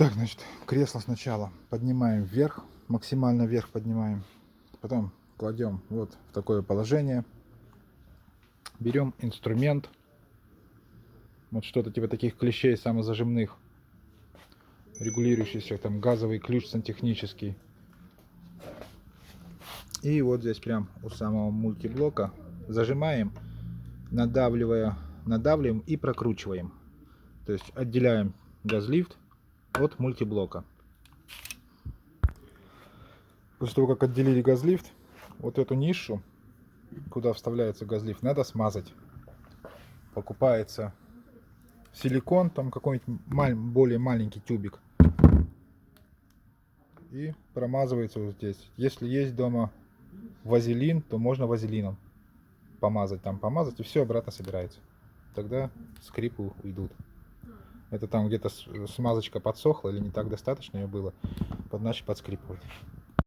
Так, значит, кресло сначала поднимаем вверх, максимально вверх поднимаем. Потом кладем вот в такое положение. Берем инструмент. Вот что-то типа таких клещей самозажимных. Регулирующийся там газовый ключ сантехнический. И вот здесь прям у самого мультиблока зажимаем, надавливаем и прокручиваем. То есть отделяем газлифт от мультиблока. После того, как отделили газлифт, вот эту нишу, куда вставляется газлифт, надо смазать. Покупается силикон, там какой-нибудь более маленький тюбик. И промазывается вот здесь. Если есть дома вазелин, то можно вазелином помазать. Там помазать, и все обратно собирается. Тогда скрипы уйдут. Это там где-то смазочка подсохла или не так достаточно ее было, начать подскрипывать.